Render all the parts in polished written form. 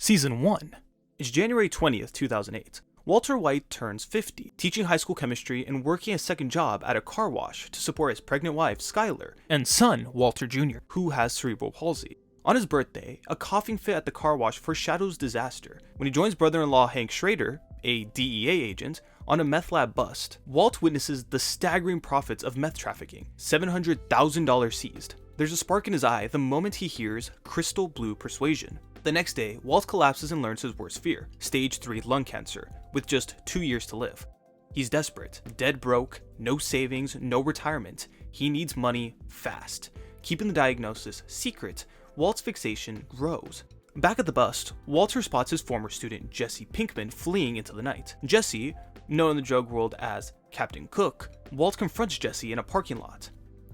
Season 1. It's January 20th, 2008. Walter White turns 50, teaching high school chemistry and working a second job at a car wash to support his pregnant wife, Skylar, and son, Walter Jr., who has cerebral palsy. On his birthday, a coughing fit at the car wash foreshadows disaster. When he joins brother-in-law Hank Schrader, a DEA agent, on a meth lab bust, Walt witnesses the staggering profits of meth trafficking, $700,000 seized. There's a spark in his eye the moment he hears Crystal Blue Persuasion. The next day, Walt collapses and learns his worst fear, stage 3 lung cancer, with just 2 years to live. He's desperate, dead broke, no savings, no retirement. He needs money fast. Keeping the diagnosis secret, Walt's fixation grows. Back at the bust, Walter spots his former student Jesse Pinkman fleeing into the night. Jesse, known in the drug world as Captain Cook, Walt confronts Jesse in a parking lot.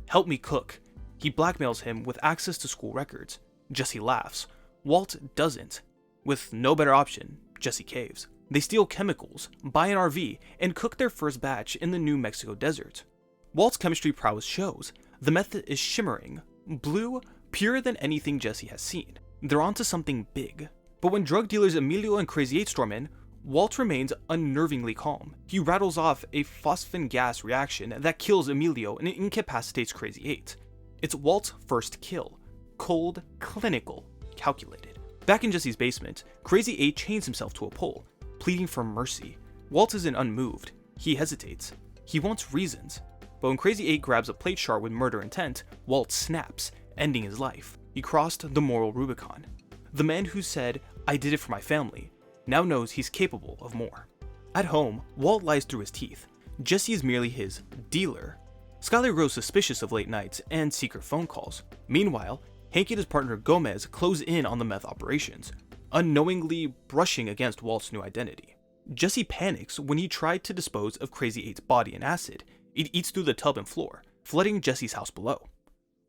"Help me, Cook." He blackmails him with access to school records. Jesse laughs. Walt doesn't. With no better option, Jesse caves. They steal chemicals, buy an RV, and cook their first batch in the New Mexico desert. Walt's chemistry prowess shows. The method is shimmering, blue, purer than anything Jesse has seen. They're onto something big. But when drug dealers Emilio and Crazy 8 storm in, Walt remains unnervingly calm. He rattles off a phosphine gas reaction that kills Emilio and incapacitates Crazy 8. It's Walt's first kill. Cold, clinical, calculated. Back in Jesse's basement, Crazy 8 chains himself to a pole, pleading for mercy. Walt isn't unmoved. He hesitates. He wants reasons. But when Crazy 8 grabs a plate shard with murder intent, Walt snaps, ending his life. He crossed the moral Rubicon. The man who said, "I did it for my family," now knows he's capable of more. At home, Walt lies through his teeth. Jesse is merely his dealer. Skylar grows suspicious of late nights and secret phone calls. Meanwhile, Hank and his partner Gomez close in on the meth operations, unknowingly brushing against Walt's new identity. Jesse panics when he tried to dispose of Crazy 8's body in acid. It eats through the tub and floor, flooding Jesse's house below.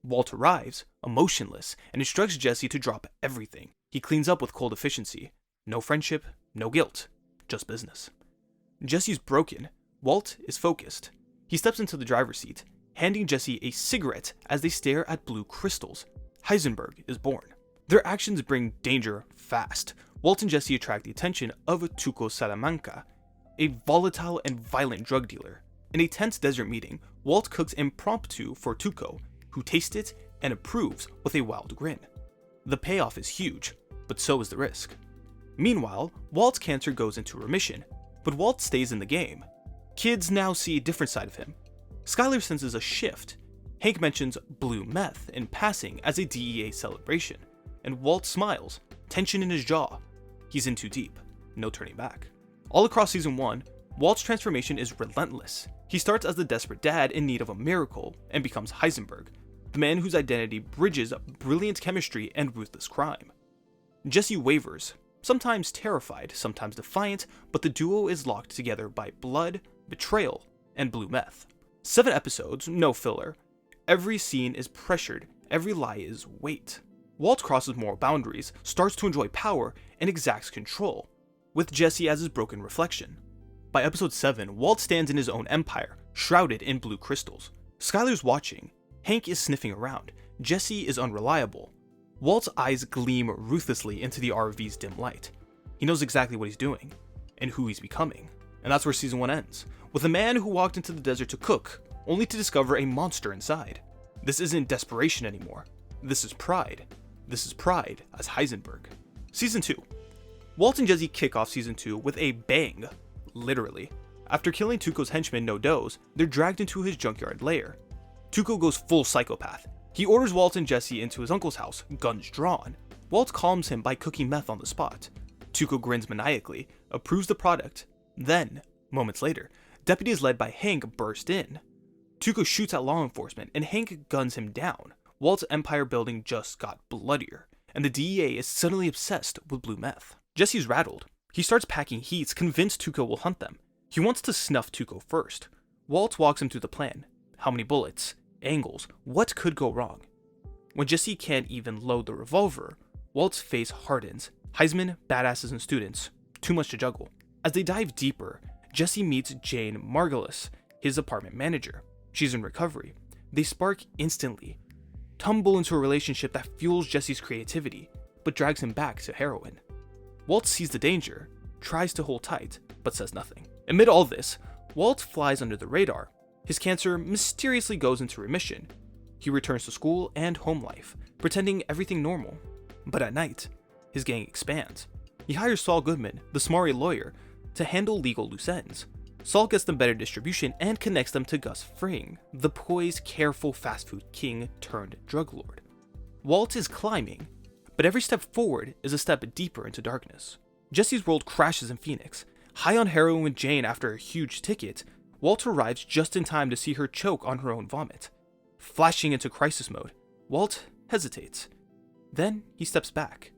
Walt arrives, emotionless, and instructs Jesse to drop everything. He cleans up with cold efficiency. No friendship, no guilt, just business. Jesse's broken. Walt is focused. He steps into the driver's seat, handing Jesse a cigarette as they stare at blue crystals. Heisenberg is born. Their actions bring danger fast. Walt and Jesse attract the attention of Tuco Salamanca, a volatile and violent drug dealer. In a tense desert meeting, Walt cooks impromptu for Tuco, who tastes it and approves with a wild grin. The payoff is huge, but so is the risk. Meanwhile, Walt's cancer goes into remission, but Walt stays in the game. Kids now see a different side of him. Skylar senses a shift. Hank mentions blue meth in passing as a DEA celebration, and Walt smiles, tension in his jaw. He's in too deep, no turning back. All across season 1, Walt's transformation is relentless. He starts as the desperate dad in need of a miracle and becomes Heisenberg, the man whose identity bridges brilliant chemistry and ruthless crime. Jesse wavers, sometimes terrified, sometimes defiant, but the duo is locked together by blood, betrayal, and blue meth. 7 episodes, no filler. Every scene is pressured, every lie is weight. Walt crosses moral boundaries, starts to enjoy power, and exacts control, with Jesse as his broken reflection. By episode 7, Walt stands in his own empire, shrouded in blue crystals. Skylar's watching. Hank is sniffing around. Jesse is unreliable. Walt's eyes gleam ruthlessly into the RV's dim light. He knows exactly what he's doing, and who he's becoming. And that's where season 1 ends, with a man who walked into the desert to cook, only to discover a monster inside. This isn't desperation anymore. This is pride. This is pride as Heisenberg. Season 2. Walt and Jesse kick off season 2 with a bang. Literally. After killing Tuco's henchman No Doze, they're dragged into his junkyard lair. Tuco goes full psychopath. He orders Walt and Jesse into his uncle's house, guns drawn. Walt calms him by cooking meth on the spot. Tuco grins maniacally, approves the product. Then, moments later, deputies led by Hank burst in. Tuco shoots at law enforcement, and Hank guns him down. Walt's empire building just got bloodier, and the DEA is suddenly obsessed with blue meth. Jesse's rattled. He starts packing heats, convinced Tuco will hunt them. He wants to snuff Tuco first. Walt walks him through the plan. How many bullets? Angles? What could go wrong? When Jesse can't even load the revolver, Walt's face hardens. Heisman, badasses, and students. Too much to juggle. As they dive deeper, Jesse meets Jane Margulis, his apartment manager. She's in recovery. They spark instantly, tumble into a relationship that fuels Jesse's creativity, but drags him back to heroin. Walt sees the danger, tries to hold tight, but says nothing. Amid all this, Walt flies under the radar. His cancer mysteriously goes into remission. He returns to school and home life, pretending everything normal. But at night, his gang expands. He hires Saul Goodman, the Smari lawyer, to handle legal loose ends. Saul gets them better distribution and connects them to Gus Fring, the poised, careful fast food king turned drug lord. Walt is climbing, but every step forward is a step deeper into darkness. Jesse's world crashes in Phoenix. High on heroin with Jane after a huge ticket, Walt arrives just in time to see her choke on her own vomit. Flashing into crisis mode, Walt hesitates. Then he steps back.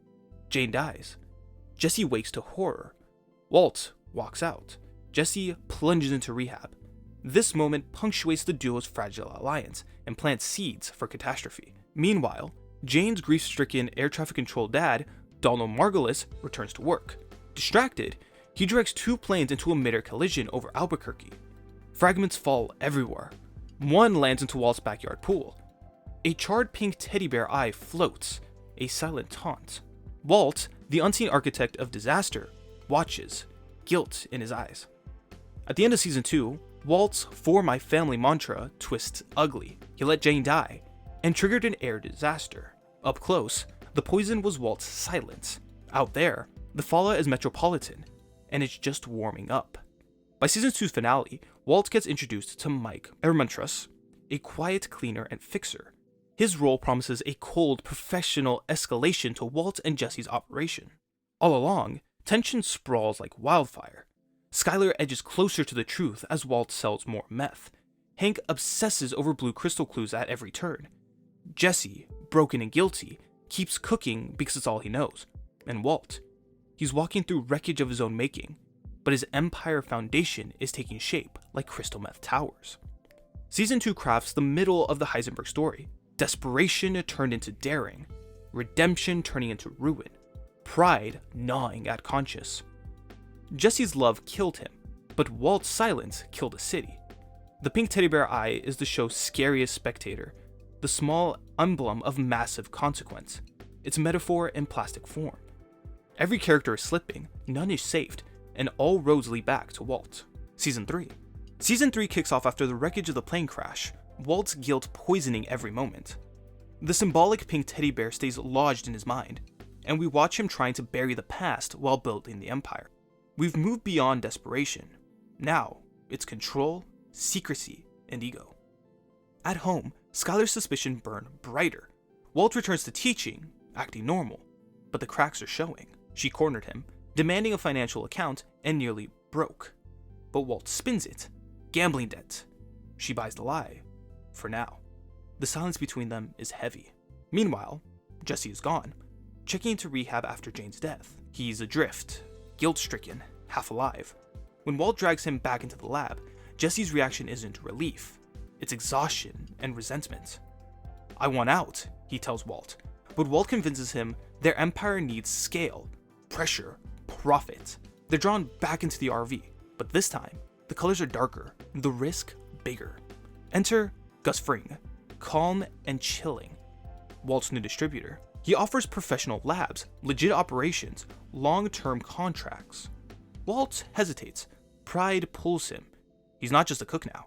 Jane dies. Jesse wakes to horror. Walt walks out. Jesse plunges into rehab. This moment punctuates the duo's fragile alliance and plants seeds for catastrophe. Meanwhile, Jane's grief-stricken air traffic control dad, Donald Margulis, returns to work. Distracted, he directs 2 planes into a mid-air collision over Albuquerque. Fragments fall everywhere. One lands into Walt's backyard pool. A charred pink teddy bear eye floats, a silent taunt. Walt, the unseen architect of disaster, watches, guilt in his eyes. At the end of season 2, Walt's "for my family" mantra twists ugly. He let Jane die, and triggered an air disaster. Up close, the poison was Walt's silence. Out there, the fallout is metropolitan, and it's just warming up. By season 2's finale, Walt gets introduced to Mike Ehrmantraut, a quiet cleaner and fixer. His role promises a cold, professional escalation to Walt and Jesse's operation. All along, tension sprawls like wildfire. Skyler edges closer to the truth as Walt sells more meth. Hank obsesses over blue crystal clues at every turn. Jesse, broken and guilty, keeps cooking because it's all he knows. And Walt, he's walking through wreckage of his own making, but his empire foundation is taking shape like crystal meth towers. Season 2 crafts the middle of the Heisenberg story. Desperation turned into daring, redemption turning into ruin, pride gnawing at conscience. Jesse's love killed him, but Walt's silence killed a city. The pink teddy bear eye is the show's scariest spectator, the small emblem of massive consequence. It's a metaphor in plastic form. Every character is slipping, none is saved, and all roads lead back to Walt. Season 3. Season 3 kicks off after the wreckage of the plane crash, Walt's guilt poisoning every moment. The symbolic pink teddy bear stays lodged in his mind, and we watch him trying to bury the past while building the empire. We've moved beyond desperation. Now, it's control, secrecy, and ego. At home, Skyler's suspicion burn brighter. Walt returns to teaching, acting normal, but the cracks are showing. She cornered him, demanding a financial account, and nearly broke. But Walt spins it. Gambling debt. She buys the lie. For now. The silence between them is heavy. Meanwhile, Jesse is gone, checking into rehab after Jane's death. He's adrift, guilt-stricken, half alive. When Walt drags him back into the lab, Jesse's reaction isn't relief. It's exhaustion and resentment. "I want out," he tells Walt, but Walt convinces him their empire needs scale, pressure, profit. They're drawn back into the RV, but this time, the colors are darker, the risk bigger. Enter Gus Fring, calm and chilling. Walt's new distributor. He offers professional labs, legit operations, long-term contracts. Walt hesitates. Pride pulls him. He's not just a cook now.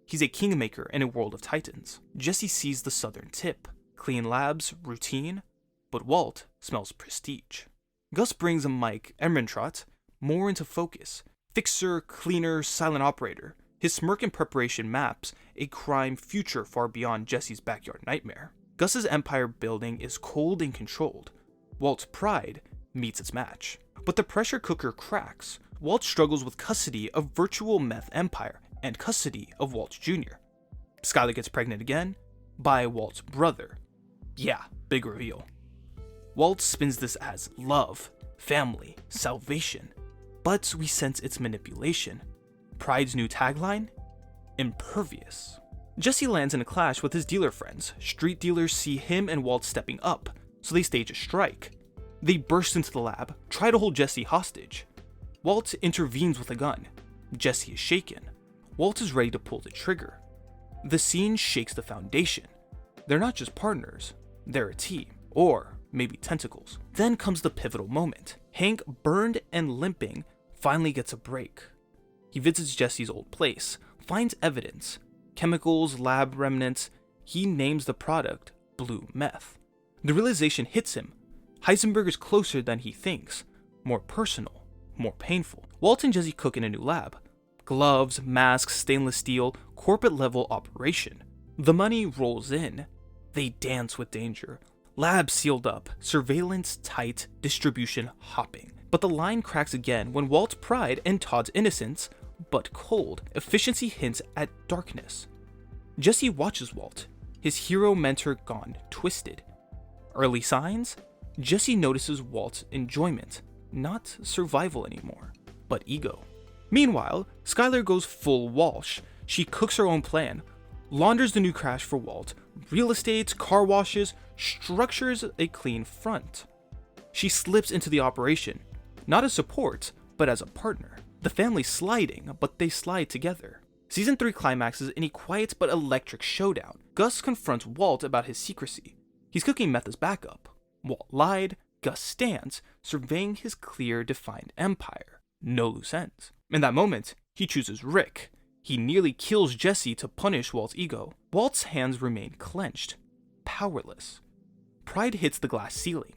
He's a kingmaker in a world of titans. Jesse sees the southern tip. Clean labs, routine, but Walt smells prestige. Gus brings Mike Ehrmantraut more into focus. Fixer, cleaner, silent operator. His smirk and preparation maps a crime future far beyond Jesse's backyard nightmare. Gus's empire building is cold and controlled. Walt's pride meets its match. But the pressure cooker cracks. Walt struggles with custody of virtual meth empire and custody of Walt Jr. Skyler gets pregnant again by Walt's brother. Yeah, big reveal. Walt spins this as love, family, salvation, but we sense its manipulation. Pride's new tagline? Impervious. Jesse lands in a clash with his dealer friends. Street dealers see him and Walt stepping up, so they stage a strike. They burst into the lab, try to hold Jesse hostage. Walt intervenes with a gun. Jesse is shaken. Walt is ready to pull the trigger. The scene shakes the foundation. They're not just partners, they're a team. Or maybe tentacles. Then comes the pivotal moment. Hank, burned and limping, finally gets a break. He visits Jesse's old place, finds evidence, chemicals, lab remnants. He names the product blue meth. The realization hits him. Heisenberg is closer than he thinks, more personal, more painful. Walt and Jesse cook in a new lab. Gloves, masks, stainless steel, corporate level operation. The money rolls in. They dance with danger. Lab sealed up, surveillance tight, distribution hopping. But the line cracks again when Walt's pride and Todd's innocence, but cold, efficiency hints at darkness. Jesse watches Walt, his hero mentor gone twisted. Early signs? Jesse notices Walt's enjoyment, not survival anymore, but ego. Meanwhile, Skyler goes full Walsh. She cooks her own plan, launders the new crash for Walt, real estate, car washes, structures a clean front. She slips into the operation, not as support, but as a partner. The family's sliding, but they slide together. Season 3 climaxes in a quiet but electric showdown. Gus confronts Walt about his secrecy. He's cooking meth as backup. Walt lied. Gus stands, surveying his clear, defined empire. No loose ends. In that moment, he chooses Rick. He nearly kills Jesse to punish Walt's ego. Walt's hands remain clenched, powerless. Pride hits the glass ceiling.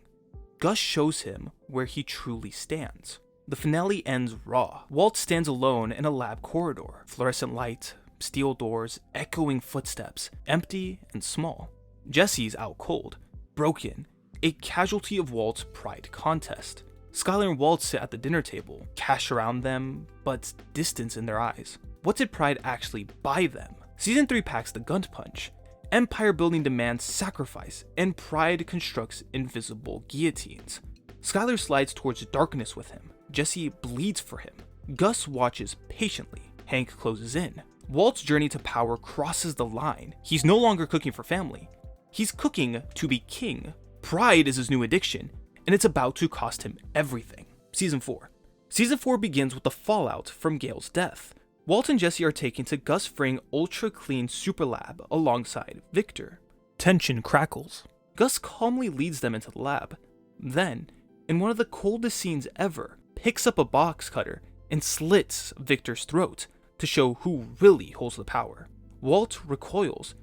Gus shows him where he truly stands. The finale ends raw. Walt stands alone in a lab corridor. Fluorescent light, steel doors, echoing footsteps, empty and small. Jesse's out cold, broken, a casualty of Walt's pride contest. Skyler and Walt sit at the dinner table, cash around them, but distance in their eyes. What did pride actually buy them? Season 3 packs the gun punch. Empire building demands sacrifice, and pride constructs invisible guillotines. Skyler slides towards darkness with him. Jesse bleeds for him. Gus watches patiently. Hank closes in. Walt's journey to power crosses the line. He's no longer cooking for family. He's cooking to be king. Pride is his new addiction, and it's about to cost him everything. Season 4. Season 4 begins with the fallout from Gale's death. Walt and Jesse are taken to Gus Fring Ultra Clean Super Lab alongside Victor. Tension crackles. Gus calmly leads them into the lab. Then, in one of the coldest scenes ever, picks up a box cutter and slits Victor's throat to show who really holds the power. Walt recoils.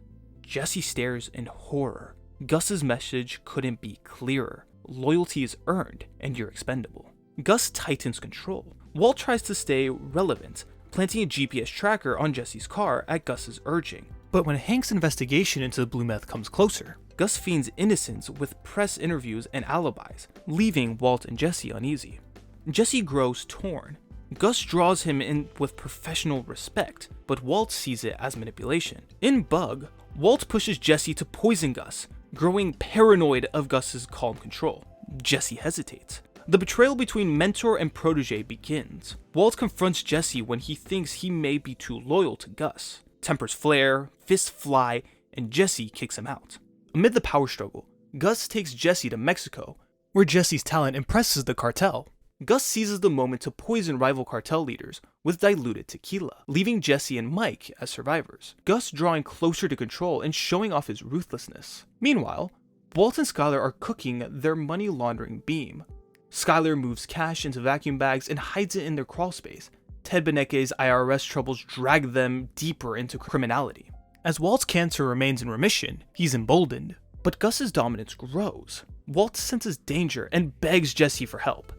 Jesse stares in horror. Gus's message couldn't be clearer. Loyalty is earned, and you're expendable. Gus tightens control. Walt tries to stay relevant, planting a GPS tracker on Jesse's car at Gus's urging. But when Hank's investigation into the blue meth comes closer, Gus feigns innocence with press interviews and alibis, leaving Walt and Jesse uneasy. Jesse grows torn. Gus draws him in with professional respect, but Walt sees it as manipulation. In Bug, Walt pushes Jesse to poison Gus, growing paranoid of Gus's calm control. Jesse hesitates. The betrayal between mentor and protege begins. Walt confronts Jesse when he thinks he may be too loyal to Gus. Tempers flare, fists fly, and Jesse kicks him out. Amid the power struggle, Gus takes Jesse to Mexico, where Jesse's talent impresses the cartel. Gus seizes the moment to poison rival cartel leaders with diluted tequila, leaving Jesse and Mike as survivors. Gus drawing closer to control and showing off his ruthlessness. Meanwhile, Walt and Skyler are cooking their money laundering beam. Skyler moves cash into vacuum bags and hides it in their crawl space. Ted Beneke's IRS troubles drag them deeper into criminality. As Walt's cancer remains in remission, he's emboldened. But Gus's dominance grows. Walt senses danger and begs Jesse for help.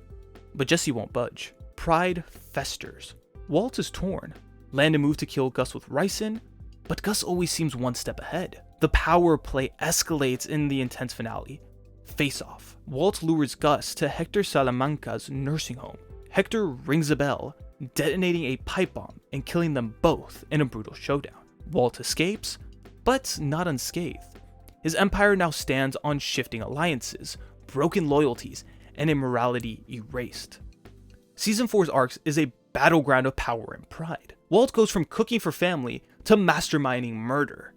But Jesse won't budge. Pride festers. Walt is torn. Land a move to kill Gus with ricin, but Gus always seems one step ahead. The power play escalates in the intense finale. Face off. Walt lures Gus to Hector Salamanca's nursing home. Hector rings a bell, detonating a pipe bomb and killing them both in a brutal showdown. Walt escapes, but not unscathed. His empire now stands on shifting alliances, broken loyalties, and a morality erased. Season 4's arcs is a battleground of power and pride. Walt goes from cooking for family to masterminding murder.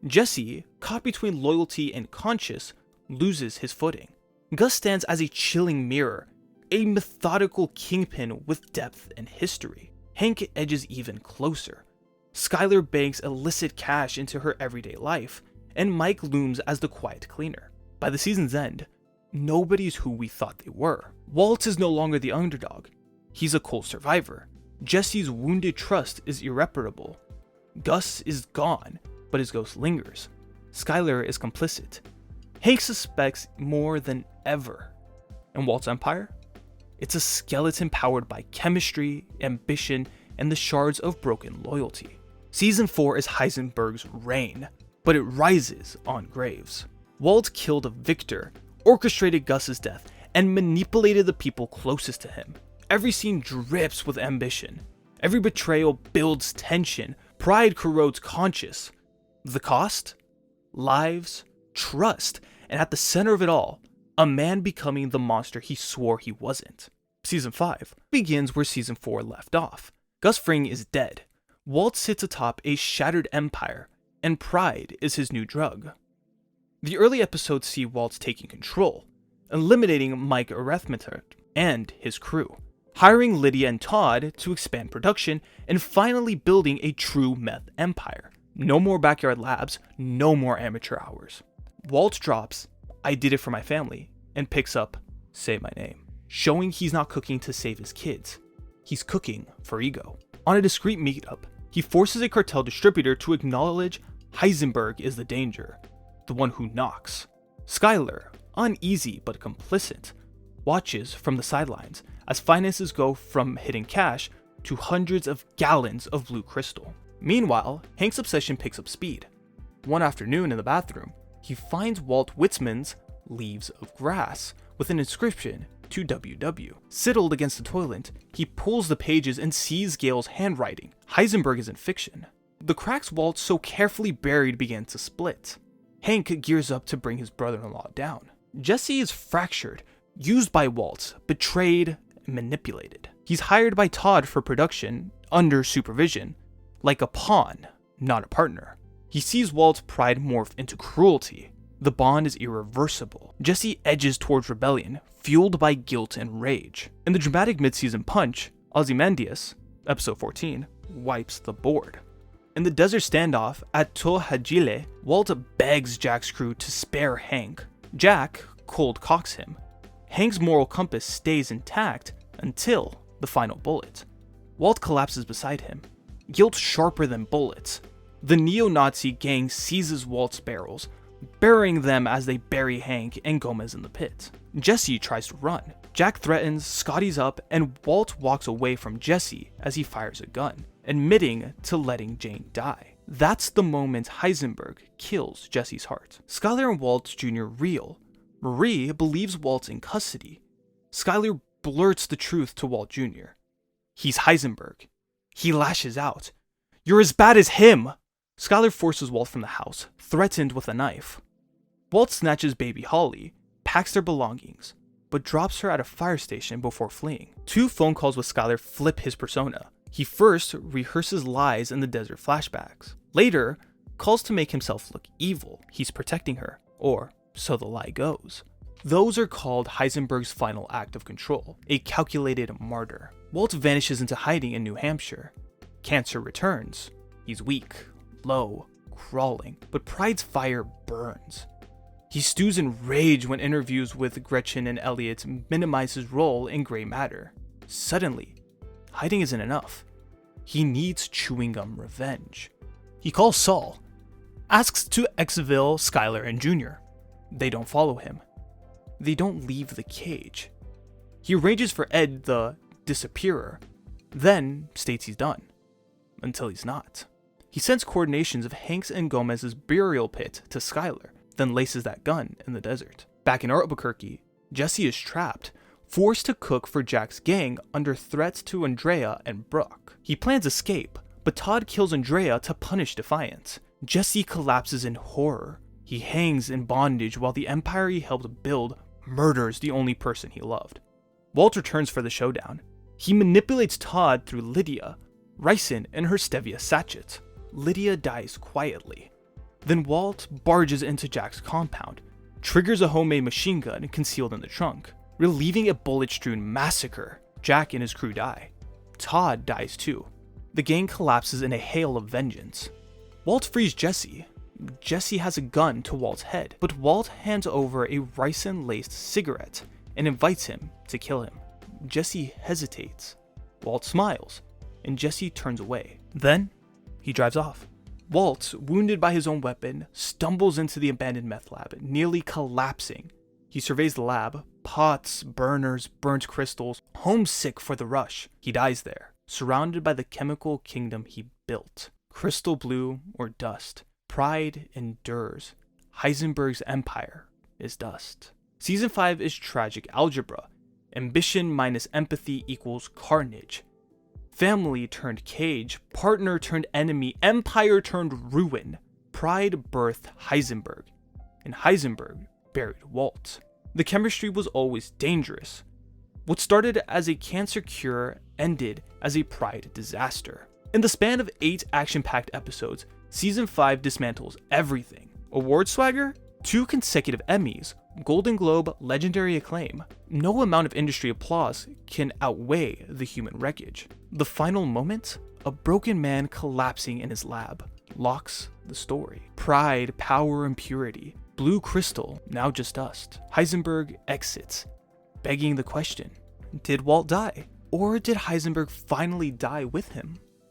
Jesse, caught between loyalty and conscience, loses his footing. Gus stands as a chilling mirror, a methodical kingpin with depth and history. Hank edges even closer. Skyler banks illicit cash into her everyday life, and Mike looms as the quiet cleaner. By the season's end, Nobody's who we thought they were. Walt is no longer the underdog. He's a cold survivor. Jesse's wounded trust is irreparable. Gus is gone, but his ghost lingers. Skyler is complicit. Hank suspects more than ever. And Walt's empire? It's a skeleton powered by chemistry, ambition, and the shards of broken loyalty. Season 4 is Heisenberg's reign, but it rises on graves. Walt killed Victor, orchestrated Gus's death, and manipulated the people closest to him. Every scene drips with ambition. Every betrayal builds tension. Pride corrodes conscience. The cost? Lives, trust, and at the center of it all, a man becoming the monster he swore he wasn't. Season 5 begins where Season 4 left off. Gus Fring is dead. Walt sits atop a shattered empire, and pride is his new drug. The early episodes see Walt taking control, eliminating Mike Arithmetic and his crew, hiring Lydia and Todd to expand production, and finally building a true meth empire. No more backyard labs, no more amateur hours. Walt drops "I did it for my family" and picks up "Say my name," showing he's not cooking to save his kids. He's cooking for ego. On a discreet meetup, he forces a cartel distributor to acknowledge Heisenberg is the danger, the one who knocks. Skyler, uneasy but complicit, watches from the sidelines as finances go from hidden cash to hundreds of gallons of blue crystal. Meanwhile, Hank's obsession picks up speed. One afternoon in the bathroom, he finds Walt Whitman's Leaves of Grass with an inscription to WW. Sidled against the toilet, he pulls the pages and sees Gale's handwriting. Heisenberg isn't fiction. The cracks Walt so carefully buried begin to split. Hank gears up to bring his brother-in-law down. Jesse is fractured, used by Walt, betrayed, and manipulated. He's hired by Todd for production, under supervision, like a pawn, not a partner. He sees Walt's pride morph into cruelty. The bond is irreversible. Jesse edges towards rebellion, fueled by guilt and rage. In the dramatic mid-season punch, Ozymandias, episode 14, wipes the board. In the desert standoff at Tohajile, Walt begs Jack's crew to spare Hank. Jack cold cocks him. Hank's moral compass stays intact until the final bullet. Walt collapses beside him. Guilt sharper than bullets. The neo-Nazi gang seizes Walt's barrels, burying them as they bury Hank and Gomez in the pit. Jesse tries to run. Jack threatens, Scotty's up, and Walt walks away from Jesse as he fires a gun, admitting to letting Jane die. That's the moment Heisenberg kills Jesse's heart. Skyler and Walt Jr. reel. Marie believes Walt's in custody. Skyler blurts the truth to Walt Jr. He's Heisenberg. He lashes out. "You're as bad as him!" Skyler forces Walt from the house, threatened with a knife. Walt snatches baby Holly, packs their belongings, but drops her at a fire station before fleeing. 2 phone calls with Skyler flip his persona. He first rehearses lies in the desert flashbacks. Later, calls to make himself look evil. He's protecting her, or so the lie goes. Those are called Heisenberg's final act of control, a calculated martyr. Walt vanishes into hiding in New Hampshire. Cancer returns. He's weak, low, crawling, but pride's fire burns. He stews in rage when interviews with Gretchen and Elliot minimize his role in Grey Matter. Suddenly, hiding isn't enough. He needs chewing gum revenge. He calls Saul, asks to exfil Skyler and Jr. They don't follow him. They don't leave the cage. He arranges for Ed the Disappearer, then states he's done. Until he's not. He sends coordinations of Hank's and Gomez's burial pit to Skyler, then laces that gun in the desert. Back in Albuquerque, Jesse is trapped, forced to cook for Jack's gang under threats to Andrea and Brooke. He plans escape, but Todd kills Andrea to punish defiance. Jesse collapses in horror. He hangs in bondage while the empire he helped build murders the only person he loved. Walt returns for the showdown. He manipulates Todd through Lydia, Ricin, and her stevia sachet. Lydia dies quietly. Then Walt barges into Jack's compound, triggers a homemade machine gun concealed in the trunk, relieving a bullet-strewn massacre. Jack and his crew die. Todd dies too. The gang collapses in a hail of vengeance. Walt frees Jesse. Jesse has a gun to Walt's head, but Walt hands over a ricin-laced cigarette and invites him to kill him. Jesse hesitates. Walt smiles, and Jesse turns away. Then, he drives off. Walt, wounded by his own weapon, stumbles into the abandoned meth lab, nearly collapsing. He surveys the lab, pots, burners, burnt crystals, homesick for the rush. He dies there, surrounded by the chemical kingdom he built. Crystal blue or dust. Pride endures. Heisenberg's empire is dust. Season 5 is tragic algebra. Ambition minus empathy equals carnage. Family turned cage, partner turned enemy, empire turned ruin. Pride birthed Heisenberg, and Heisenberg buried Walt. The chemistry was always dangerous. What started as a cancer cure ended as a pride disaster. In the span of 8 action-packed episodes, Season 5 dismantles everything. Award swagger? 2 consecutive Emmys, Golden Globe legendary acclaim. No amount of industry applause can outweigh the human wreckage. The final moment? A broken man collapsing in his lab locks the story. Pride, power, and purity. Blue crystal, now just dust. Heisenberg exits, begging the question, did Walt die? Or did Heisenberg finally die with him?